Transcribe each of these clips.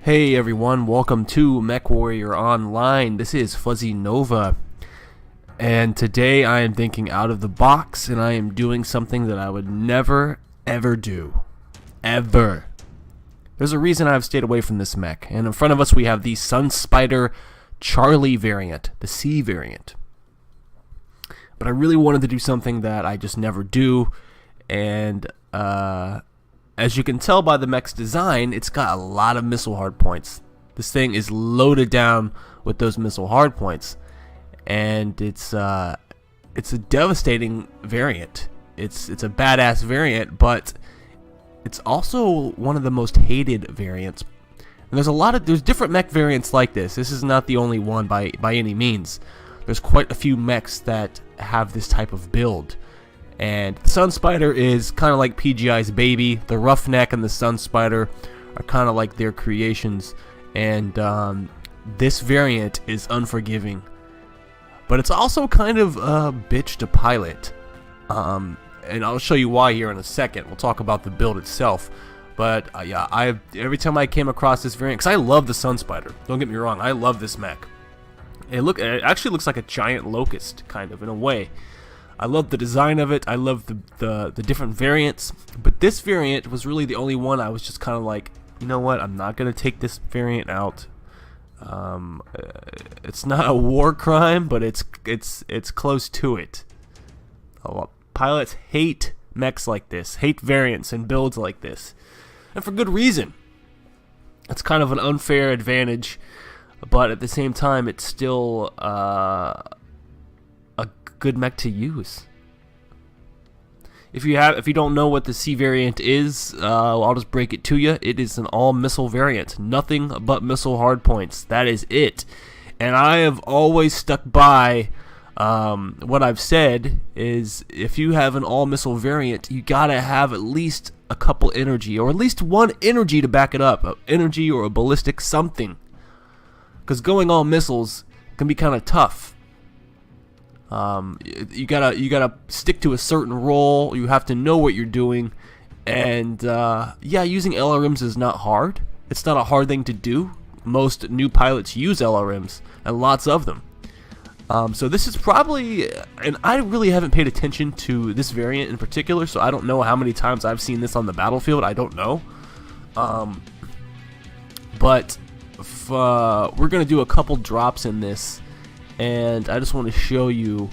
Hey everyone, welcome to Mech Warrior Online. This is Fuzzy Nova, and today I am thinking out of the box, and I am doing something that I would never ever do. Ever. There's a reason I've stayed away from this mech, and in front of us we have the Sunspider Charlie variant, the C variant. But I really wanted to do something that I just never do, and as you can tell by the mech's design, it's got a lot of missile hardpoints. This thing is loaded down with those missile hardpoints, and it's a devastating variant. It's a badass variant, but it's also one of the most hated variants. And there's different mech variants like this. This is not the only one by any means. There's quite a few mechs that have this type of build. And the Sunspider is kind of like PGI's baby. The Roughneck and the Sunspider are kind of like their creations. And this variant is unforgiving. But it's also kind of a bitch to pilot. And I'll show you why here in a second. We'll talk about the build itself. But yeah, every time I came across this variant, because I love the Sunspider. Don't get me wrong, I love this mech. It actually looks like a giant locust, kind of, in a way. I love the design of it. I love the different variants, but this variant was really the only one I was just kind of like, you know what? I'm not gonna take this variant out. It's not a war crime, but it's close to it. Pilots hate mechs like this, hate variants and builds like this, and for good reason. It's kind of an unfair advantage, but at the same time, it's still good mech to use. If you don't know what the C variant is, I'll just break it to you. It is an all missile variant, nothing but missile hardpoints. That is it. And I have always stuck by what I've said is if you have an all missile variant, you gotta have at least a couple energy, or at least one energy to back it up, energy or a ballistic something, because going all missiles can be kind of tough. You gotta stick to a certain role. You have to know what you're doing, and yeah, using LRMs is not hard. It's not a hard thing to do. Most new pilots use LRMs, and lots of them. So this is probably, and I really haven't paid attention to this variant in particular, so I don't know how many times I've seen this on the battlefield. I don't know. But we're gonna do a couple drops in this. And I just want to show you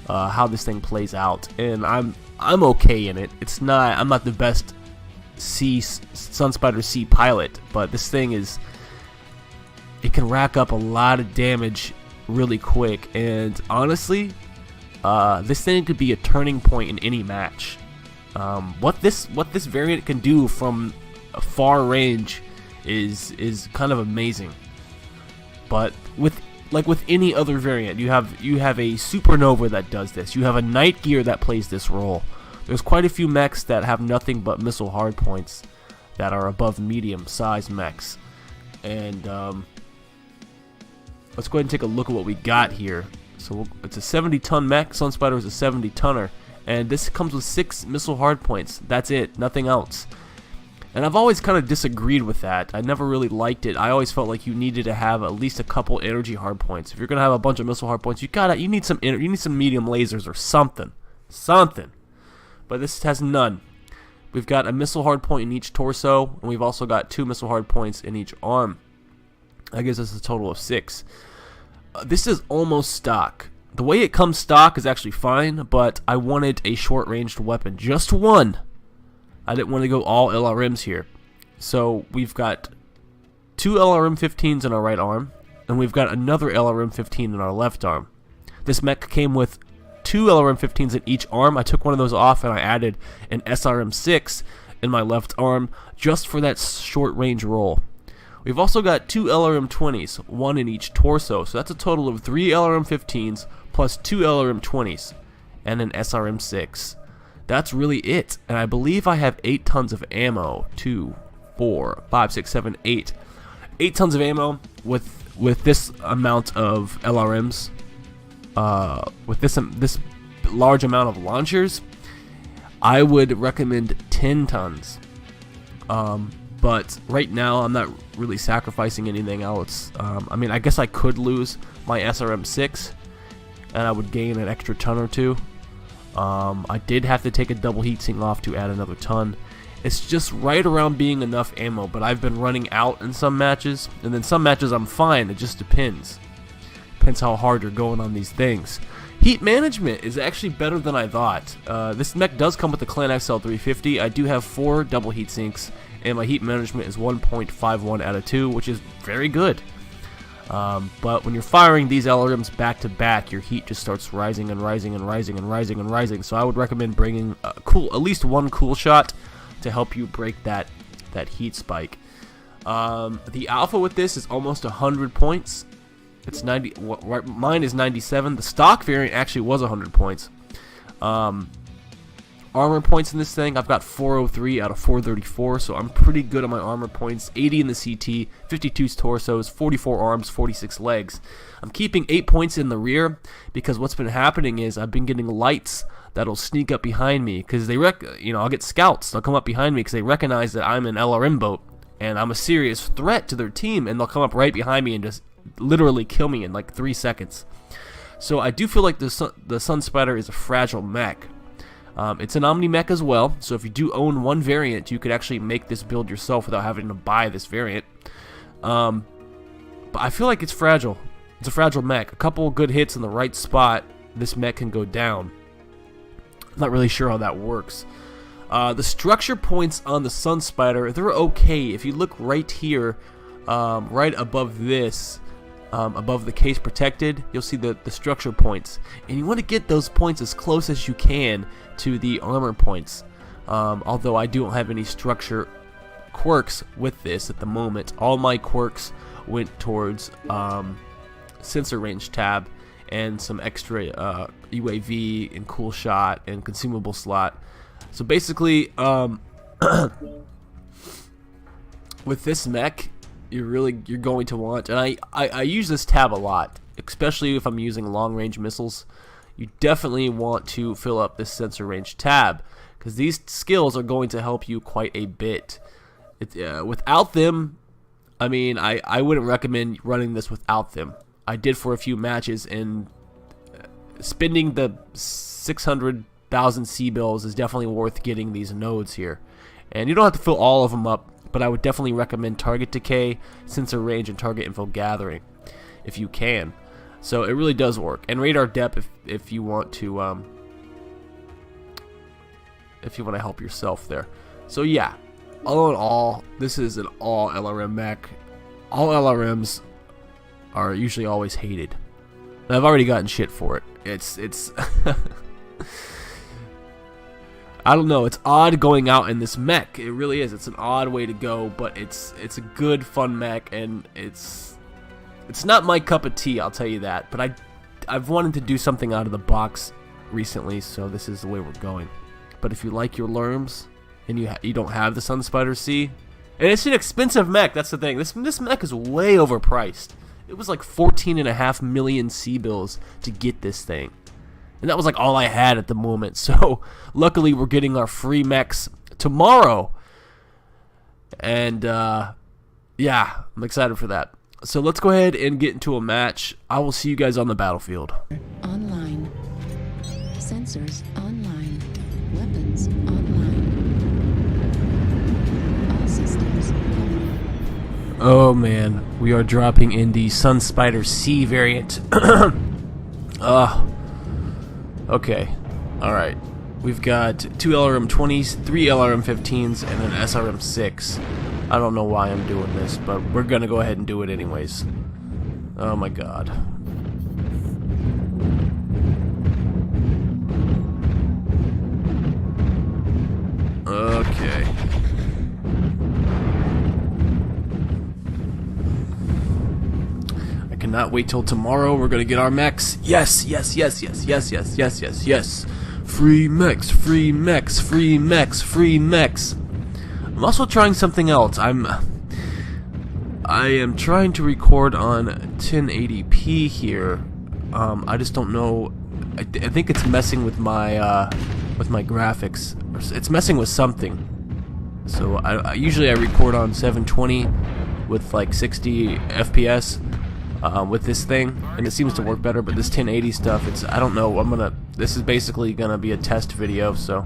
how this thing plays out, and I'm okay in it. I'm not the best Sunspider C pilot, but this thing it can rack up a lot of damage really quick, and honestly, this thing could be a turning point in any match. What this variant can do from a far range is kind of amazing. But like with any other variant, you have a Supernova that does this. You have a Night Gear that plays this role. There's quite a few mechs that have nothing but missile hardpoints that are above medium-sized mechs. And let's go ahead and take a look at what we got here. So it's a 70-ton mech. Sunspider is a 70-tonner, and this comes with 6 missile hardpoints. That's it, nothing else. And I've always kind of disagreed with that. I never really liked it. I always felt like you needed to have at least a couple energy hardpoints. If you're gonna have a bunch of missile hardpoints, you need some medium lasers or something. But this has none. We've got a missile hardpoint in each torso, and we've also got 2 missile hardpoints in each arm. That gives us a total of 6. This is almost stock. The way it comes stock is actually fine, but I wanted a short-ranged weapon, just one. I didn't want to go all LRMs here. So we've got 2 LRM-15s in our right arm, and we've got another LRM-15 in our left arm. This mech came with 2 LRM-15s in each arm. I took one of those off and I added an SRM-6 in my left arm just for that short range role. We've also got 2 LRM-20s, 1 in each torso, so that's a total of 3 LRM-15s plus 2 LRM-20s and an SRM-6. That's really it, and I believe I have 8 tons of ammo. 2, 4, 5, 6, 7, 8. 8 tons of ammo with this amount of LRMs. With this large amount of launchers, I would recommend 10 tons. But right now, I'm not really sacrificing anything else. I mean, I guess I could lose my SRM6, and I would gain an extra ton or two. I did have to take a double heatsink off to add another ton. It's just right around being enough ammo, but I've been running out in some matches, and then some matches I'm fine. It just depends. Depends how hard you're going on these things. Heat management is actually better than I thought. This mech does come with the Clan XL 350. I do have 4 double heat sinks, and my heat management is 1.51 out of 2, which is very good. But when you're firing these LRMs back to back, your heat just starts rising and rising and rising and rising and rising. So I would recommend bringing at least one cool shot to help you break that heat spike. The alpha with this is almost 100 points. It's 90. Mine is 97. The stock variant actually was 100 points. Armor points in this thing, I've got 403 out of 434, so I'm pretty good on my armor points. 80 in the CT, 52 torsos, 44 arms, 46 legs. I'm keeping 8 points in the rear because what's been happening is I've been getting lights that'll sneak up behind me because I'll get scouts. They'll come up behind me because they recognize that I'm an LRM boat and I'm a serious threat to their team, and they'll come up right behind me and just literally kill me in like 3 seconds. So I do feel like the Sunspider is a fragile mech. It's an Omni mech as well, so if you do own one variant, you could actually make this build yourself without having to buy this variant. But I feel like it's fragile. It's a fragile mech. A couple good hits in the right spot, this mech can go down. I'm not really sure how that works. The structure points on the Sunspider, they're okay. If you look right here, right above this, above the case protected, you'll see the structure points, and you want to get those points as close as you can to the armor points. Although I don't have any structure quirks with this at the moment. All my quirks went towards sensor range tab and some extra UAV and cool shot and consumable slot. So basically, with this mech, you're going to want, and I use this tab a lot, especially if I'm using long range missiles. You definitely want to fill up this sensor range tab because these skills are going to help you quite a bit. Without them, I mean, I wouldn't recommend running this without them. I did for a few matches, and spending the 600,000 C-bills is definitely worth getting these nodes here. And you don't have to fill all of them up, but I would definitely recommend target decay, sensor range, and target info gathering if you can. So it really does work. And radar depth if you want to help yourself there. So yeah, all in all, this is an all LRM mech. All LRMs are usually always hated. And I've already gotten shit for it. It's I don't know, it's odd going out in this mech. It really is. It's an odd way to go, but it's a good, fun mech, and it's not my cup of tea, I'll tell you that. But I've wanted to do something out of the box recently, so this is the way we're going. But if you like your Lerms and you don't have the Sunspider C, and it's an expensive mech, that's the thing. This mech is way overpriced. It was like 14.5 million C-bills to get this thing. And that was like all I had at the moment. So luckily we're getting our free mechs tomorrow. And yeah, I'm excited for that. So let's go ahead and get into a match. I will see you guys on the battlefield. Online. Sensors online. Weapons online. All systems online. Oh man, we are dropping in the Sunspider C variant. Okay, alright. We've got 2 LRM-20s, 3 LRM-15s, and an SRM-6. I don't know why I'm doing this, but we're gonna go ahead and do it anyways. Oh my god. Okay. I cannot wait till tomorrow. We're gonna get our mechs. Yes, yes, yes, yes, yes, yes, yes, yes, yes. Free mechs, free mechs, free mechs, free mechs. I'm also trying something else. I am trying to record on 1080p here. I just don't know. I think it's messing with my graphics. It's messing with something. So usually I record on 720 with like 60 FPS with this thing, and it seems to work better. But this 1080 stuff, I don't know. This is basically gonna be a test video, so.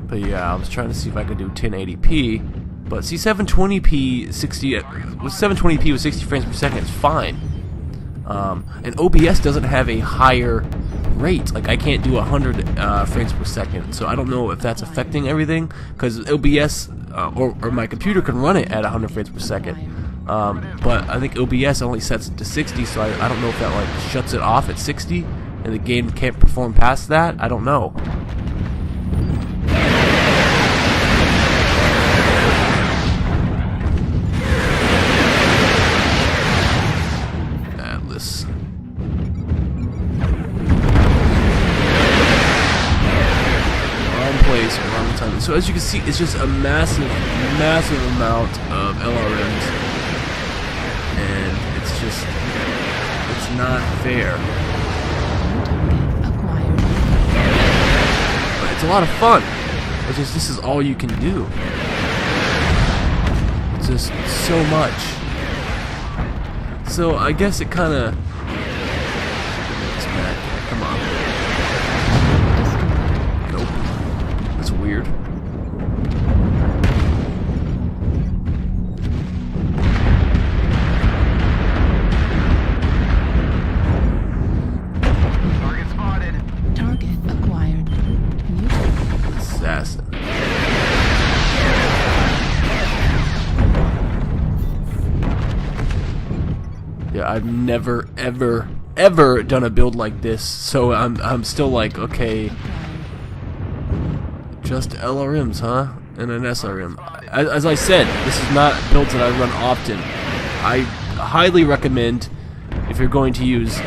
But yeah, I was trying to see if I could do 1080p, but see 720p with 720p with 60 frames per second is fine. And OBS doesn't have a higher rate. Like I can't do 100 frames per second, so I don't know if that's affecting everything. Because OBS or my computer can run it at 100 frames per second, but I think OBS only sets it to 60, so I don't know if that like shuts it off at 60 and the game can't perform past that. I don't know. Atlas. Wrong place, wrong time. So as you can see, it's just a massive amount of LRMs, and it's not fair. But it's a lot of fun. It's just this is all you can do. It's just so much. So I guess it kind of. Come on. Nope. That's weird. Target spotted. Target acquired. Assassin. Yeah, I've never ever done a build like this, so I'm still like, okay, just LRMs, huh? And an SRM. As I said, this is not builds that I run often. I highly recommend, if you're going to use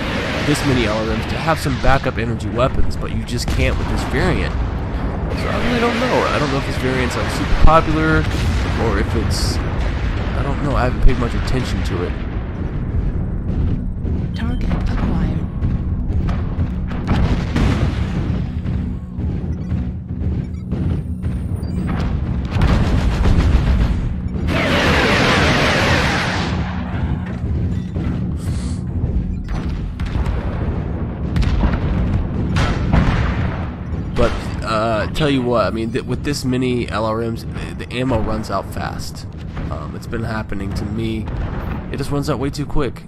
this many LRMs, to have some backup energy weapons, but you just can't with this variant. So I really don't know. I don't know if this variant's like super popular, or if it's, I don't know. I haven't paid much attention to it. Target acquired. But tell you what, I mean, with this many LRMs, the ammo runs out fast. It's been happening to me. It just runs out way too quick.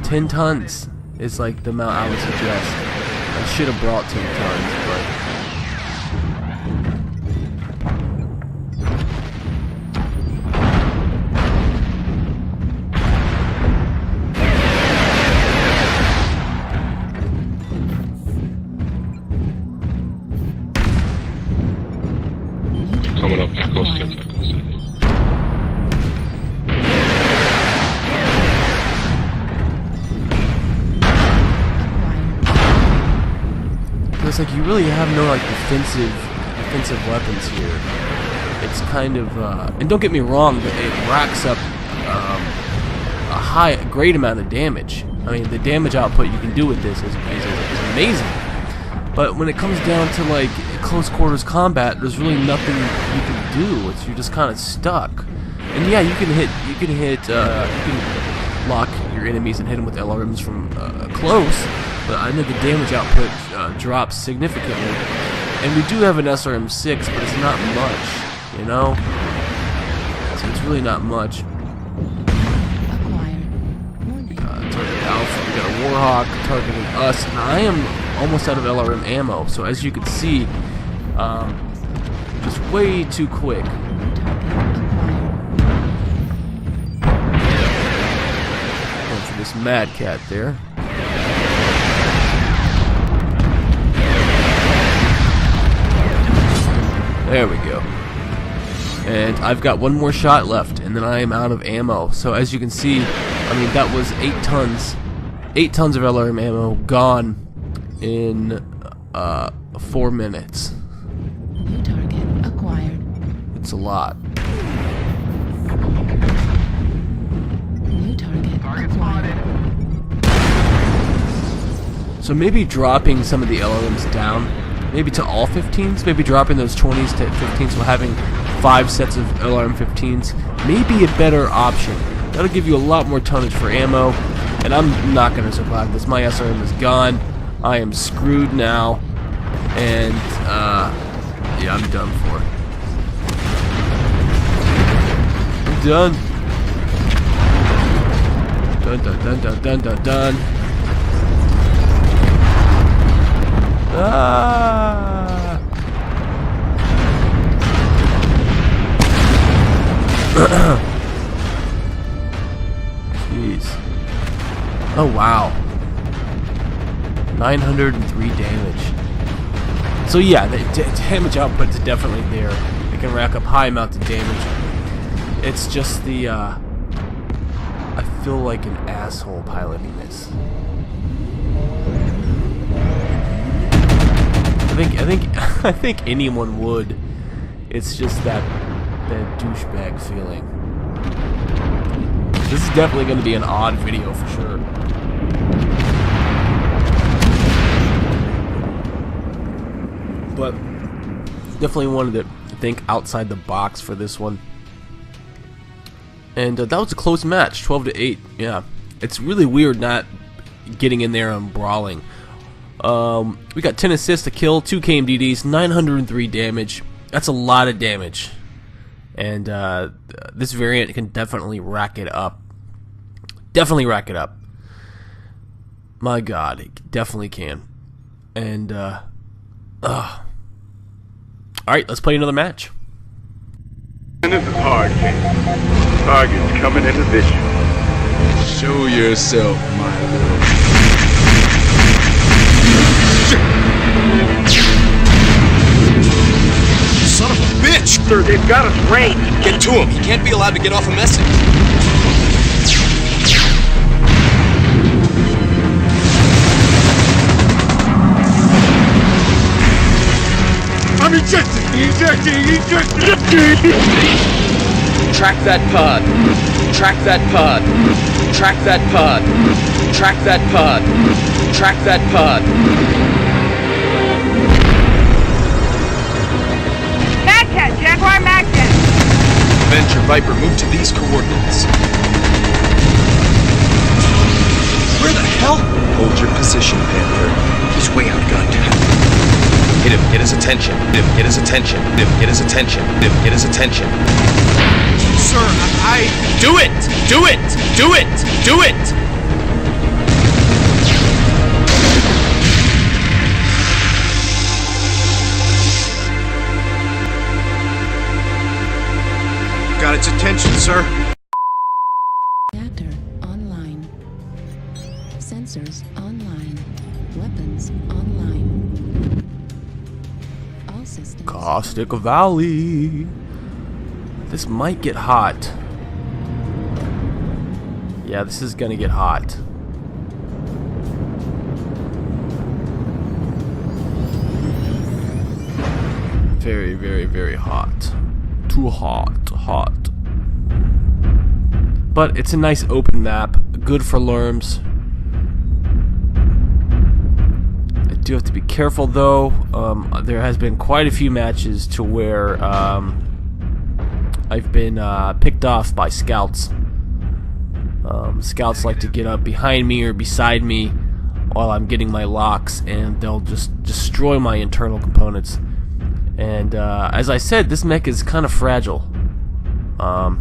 10 tons is like the amount I would suggest. I should have brought 10 tons, but. Coming up, close to it. It's like you really have no like defensive weapons here. It's kind of and don't get me wrong, but it racks up a great amount of damage. I mean, the damage output you can do with this is amazing. But when it comes down to like close quarters combat, there's really nothing you can do. You're just kind of stuck. And yeah, you can lock your enemies and hit them with LRMs from close. But I know the damage output drops significantly. And we do have an SRM-6, but it's not much, you know? So it's really not much. Target Alpha, we got a Warhawk targeting us, and I am almost out of LRM ammo. So as you can see, just way too quick. Going for this Mad Cat there. There we go. And I've got one more shot left, and then I am out of ammo. So as you can see, I mean, that was 8 tons. 8 tons of LRM ammo gone in 4 minutes. New target acquired. It's a lot. New target acquired. So maybe dropping some of the LLMs down, maybe to all 15s, maybe dropping those 20s to 15s, so having 5 sets of LRM 15s may be a better option. That'll give you a lot more tonnage for ammo, and I'm not going to survive this. My SRM is gone. I am screwed now, and yeah, I'm done for. I'm done. Dun dun dun dun dun dun dun. Ah. Jeez. Oh wow. 903 damage. So yeah, the damage output is definitely there. It can rack up high amounts of damage. It's just the I feel like an asshole piloting this. I think anyone would. It's just that douchebag feeling. This is definitely going to be an odd video for sure. But definitely wanted to think outside the box for this one. And that was a close match, 12-8. Yeah, it's really weird not getting in there and brawling. We got 10 assists, a kill, 2 KMDDs, 903 damage. That's a lot of damage. And this variant can definitely rack it up. Definitely rack it up. My God, it definitely can. And all right, let's play another match. And it's a target. Target's coming into vision. Show yourself, my lord. Son of a bitch! Sir, they've got us ranged. Get to him. He can't be allowed to get off a message. I'm ejecting! Track that pod. Track that pod. Track that pod. Track that pod. Track that pod. Magcat, Jaguar Magcat. Venture Viper, move to these coordinates. Where the hell? Hold your position, Panther. He's way outgunned. Hit him, get his attention. Hit him, get his attention. Hit him, get his attention. Hit him, get his attention. Sir, I... Do it! Do it! Do it! Do it! Got its attention, sir. Reactor online. Sensors online. Weapons online. All systems. Caustic Valley. This might get hot. Yeah, this is gonna get hot. Very, very, very hot. Too hot. Hot. But it's a nice open map. Good for lerms. I do have to be careful though. There has been quite a few matches to where I've been picked off by scouts. Scouts like to get up behind me or beside me while I'm getting my locks, and they'll just destroy my internal components. And as I said, this mech is kind of fragile. I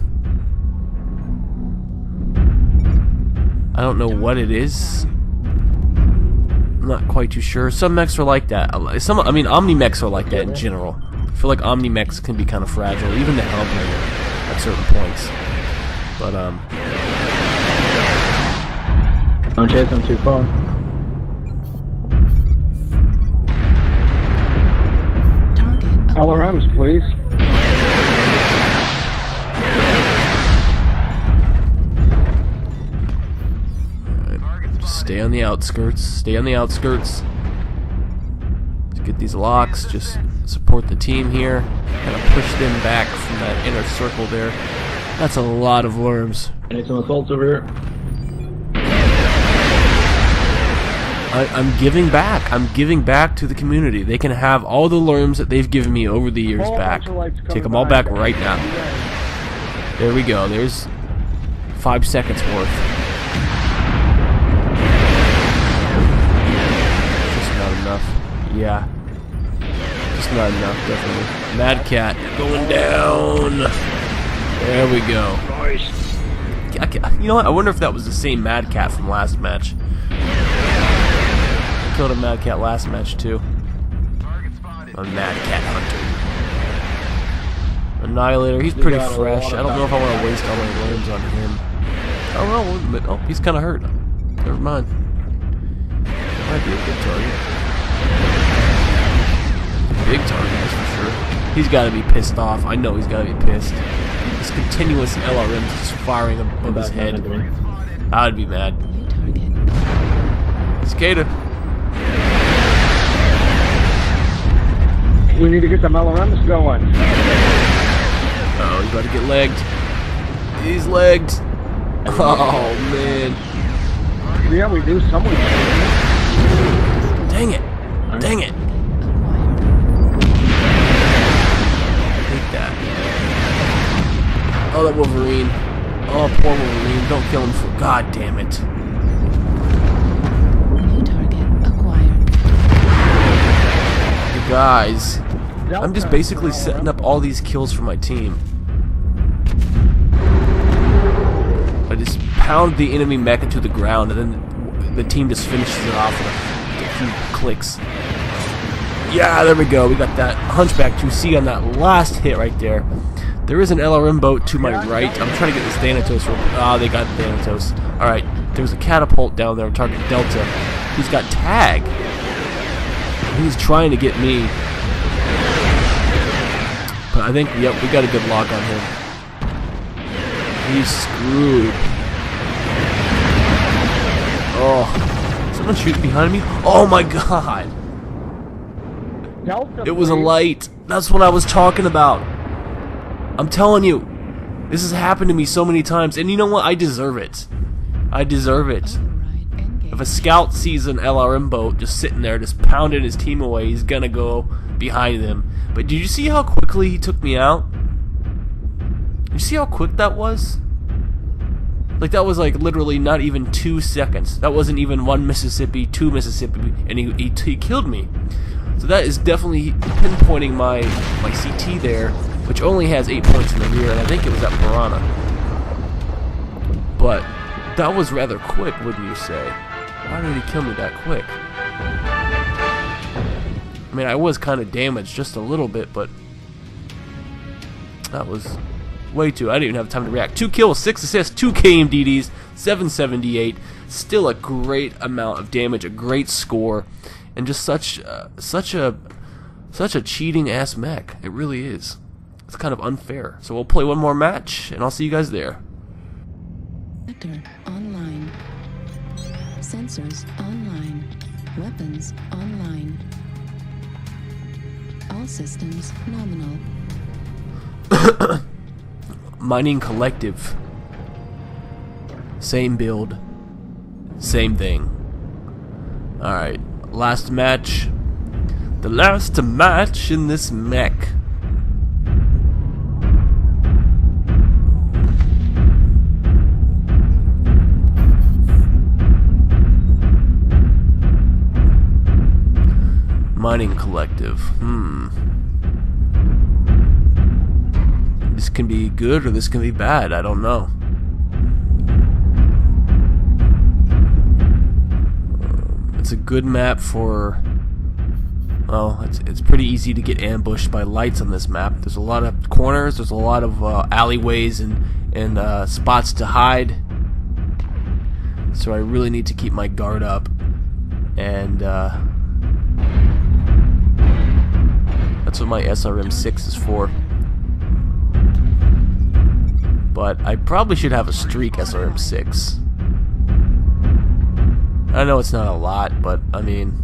don't know what it is. I'm not quite too sure. Some mechs are like that. I mean, Omni mechs are like that in general. I feel like Omni mechs can be kind of fragile, even the Hellbringer at certain points. But don't chase them too far. Target. LRMs, please. just stay on the outskirts. Stay on the outskirts. Let's get these locks. Just support the team here. Kind of push them back from that inner circle there. That's a lot of worms. I need some assaults over here. I'm giving back. I'm giving back to the community. They can have all the lerms that they've given me over the years back. Take them all back right now. There we go. There's 5 seconds worth. Just not enough. Yeah. Just not enough, definitely. Mad Cat going down. There we go. You know what? I wonder if that was the same Mad Cat from last match. I killed a Mad Cat last match too. A Mad Cat hunter. Annihilator, he's pretty fresh. I don't know if I want to waste all my worms on him. I don't know, but oh, he's kind of hurt. Never mind. Might be a good target. Big target, that's for sure. He's got to be pissed off. I know he's got to be pissed. This continuous LRM just firing above his head. I'd be mad. Cicada. We need to get some LRMs going. Oh, he's about to get legged. He's legged. Oh, man. Yeah, we do. Someone. Dang it. Dang it. I hate that. Oh, that Wolverine. Oh, poor Wolverine. Don't kill him for... God damn it. New target acquired. You guys. I'm just basically setting up all these kills for my team. I just pound the enemy mech into the ground, and then the team just finishes it off with a few clicks. Yeah, there we go. We got that Hunchback 2C on that last hit right there. There is an LRM boat to my right. I'm trying to get this Thanatos. Ah, they got Thanatos. Alright, there's a catapult down there, target Delta. He's got tag. He's trying to get me. But I think, yep, we got a good lock on him. He's screwed. Oh, someone shooting behind me? Oh my god! It was a light. That's what I was talking about. I'm telling you, this has happened to me so many times, and you know what? I deserve it. I deserve it. If a scout sees an LRM boat just sitting there, just pounding his team away, he's gonna go behind them. But did you see how quickly he took me out? Did you see how quick that was? Like, that was like literally not even 2 seconds. That wasn't even 1 Mississippi, 2 Mississippi, and he killed me. So that is definitely pinpointing my CT there, which only has 8 points in the rear, and I think it was at Piranha. But that was rather quick, wouldn't you say? Why did he kill me that quick? I mean, I was kind of damaged just a little bit, but that was way too. I didn't even have time to react. 2 kills, 6 assists, 2 KMDDs, 778. Still a great amount of damage, a great score, and just such a cheating ass mech. It really is. It's kind of unfair. So we'll play one more match, and I'll see you guys there. Sector online. Sensors online. Weapons online. All systems nominal. Mining Collective. Same build. Same thing. Alright. Last match. The last match in this mech. Mining Collective. This can be good or this can be bad. I don't know. It's a good map for... Well, it's pretty easy to get ambushed by lights on this map. There's a lot of corners. There's a lot of alleyways and spots to hide. So I really need to keep my guard up. And that's what my SRM-6 is for. But I probably should have a streak SRM-6. I know it's not a lot, but I mean,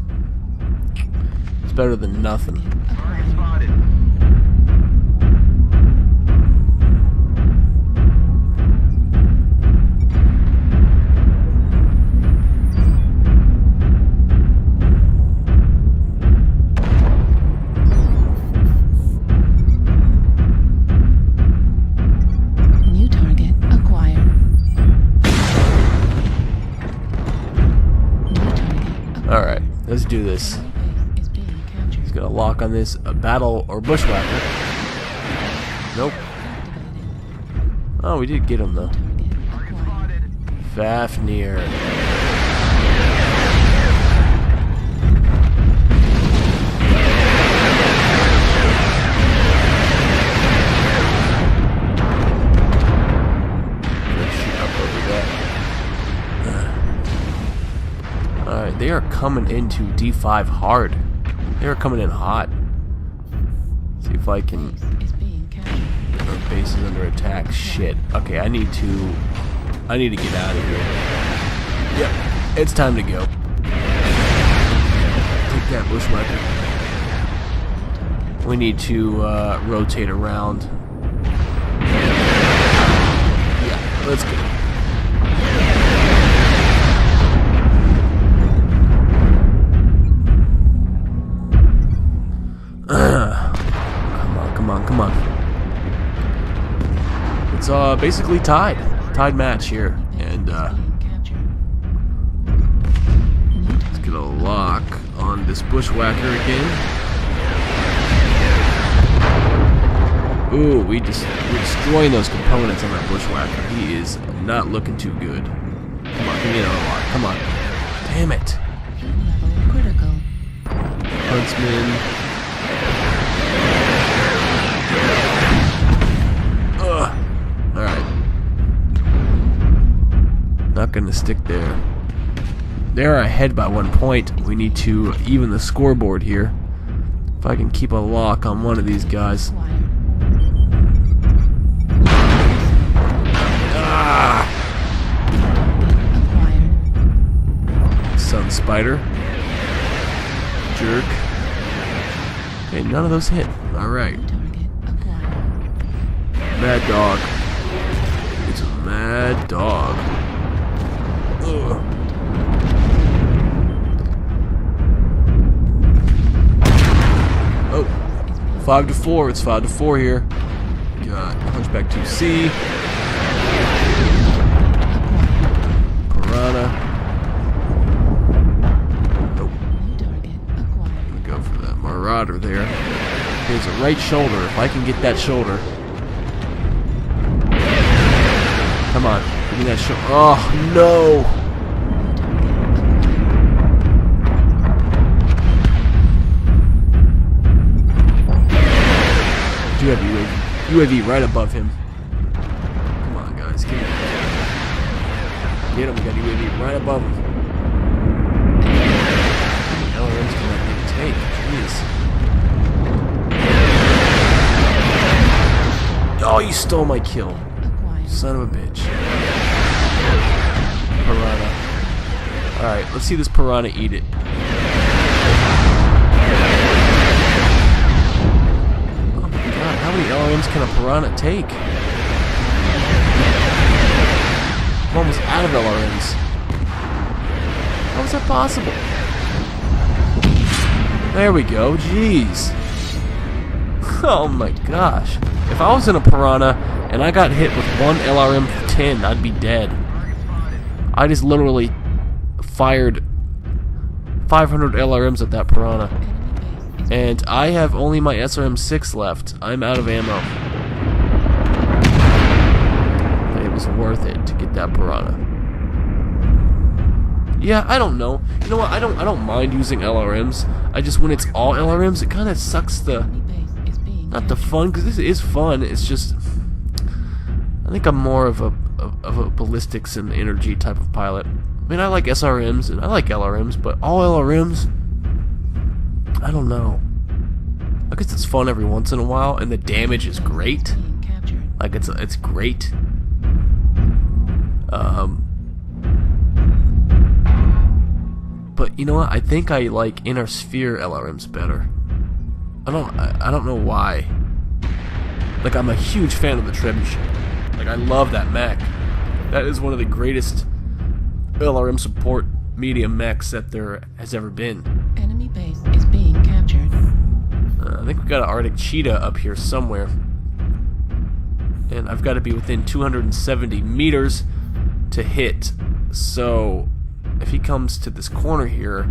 it's better than nothing. Let's do this. Enemy base is being captured. He's gonna lock on this battle or bushwhacker. Nope. Activated. Oh, we did get him though. Target acquired. Fafnir. Alright, they are coming into D5 hard. They are coming in hot. See if I can. Base is being captured. Our base is under attack. Shit. Okay, I need to get out of here. Yep, it's time to go. Take that bushwhacker. We need to rotate around. Yeah, let's go. Come on. It's basically tied match here, and Being captured. let's get a lock on this bushwhacker again. Ooh, we're destroying those components on that bushwhacker. He is not looking too good. Come on, give me another lock. Come on. Damn it. Heat level critical. Huntsman. Ugh. Alright. Not gonna stick there. They're ahead by 1 point. We need to even the scoreboard here. If I can keep a lock on one of these guys. Acquired. Ah! Acquired. Sunspider. Jerk. Okay, none of those hit. Alright. Target acquired. Mad dog. It's a mad dog. Ugh. Oh. 5-4. It's 5-4 here. Got Hunchback 2C. Piranha. Nope. New target acquired. I'm gonna go for that Marauder there. There's a right shoulder. If I can get that shoulder. Come on. Give me that shoulder. Oh, no. Do have UAV right above him. Come on, guys. Get him. Get him. We got UAV right above him. LRMs can that thing take? Jeez. Oh, you stole my kill. Acquired. Son of a bitch. Piranha. Alright, let's see this piranha eat it. Oh my god, how many LRMs can a piranha take? I'm almost out of LRMs. How is that possible? There we go, jeez. Oh my gosh. If I was in a piranha and I got hit with one LRM-10, I'd be dead. I just literally fired 500 LRMs at that piranha. Enemy base is And I have only my SRM-6 left. I'm out of ammo. But it was worth it to get that piranha. Yeah, I don't know. You know what? I don't mind using LRMs. I just, when it's all LRMs, it kind of sucks the... enemy base is being Not the fun, because this is fun. It's just, I think I'm more of a ballistics and energy type of pilot. I mean, I like SRMs and I like LRMs, but all LRMs, I don't know. I guess it's fun every once in a while, and the damage is great. being captured. Like it's great. But you know what? I think I like inner sphere LRMs better. I don't know why. Like, I'm a huge fan of the Trebuchet. Like, I love that mech. That is one of the greatest LRM support medium mechs that there has ever been. Enemy base is being captured. I think we've got an Arctic Cheetah up here somewhere. And I've got to be within 270 meters to hit. So, if he comes to this corner here,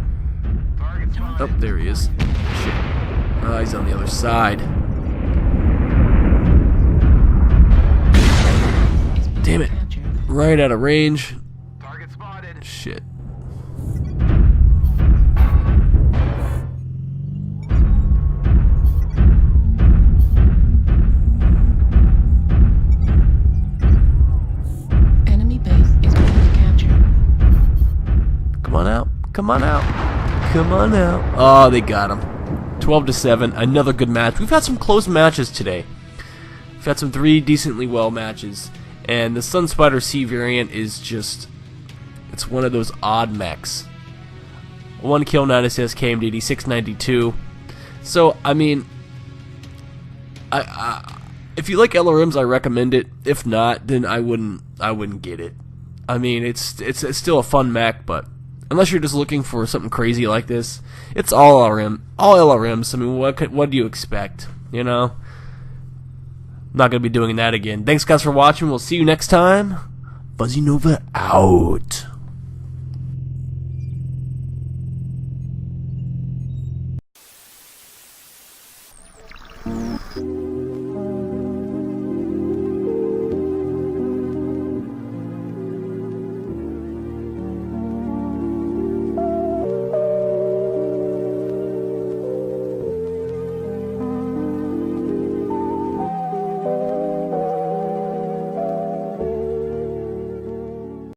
Oh, there he is. Shit. He's on the other side. Damn it. Captured. Right out of range. Target spotted. Shit. Enemy base is being captured. Come on out. Come on out. Come on out. Oh, they got him. 12-7. Another good match. We've had some close matches today. We've had some 3 decently well matches. And the Sunspider C variant is just... it's one of those odd mechs. 1 kill, 9 assists, KMDD 692. So, I mean... if you like LRMs, I recommend it. If not, then I wouldn't get it. I mean, it's still a fun mech, but unless you're just looking for something crazy like this, it's all LRMs. I mean, what do you expect? You know, not gonna be doing that again. Thanks guys for watching. We'll see you next time. Fuzzy Nova out.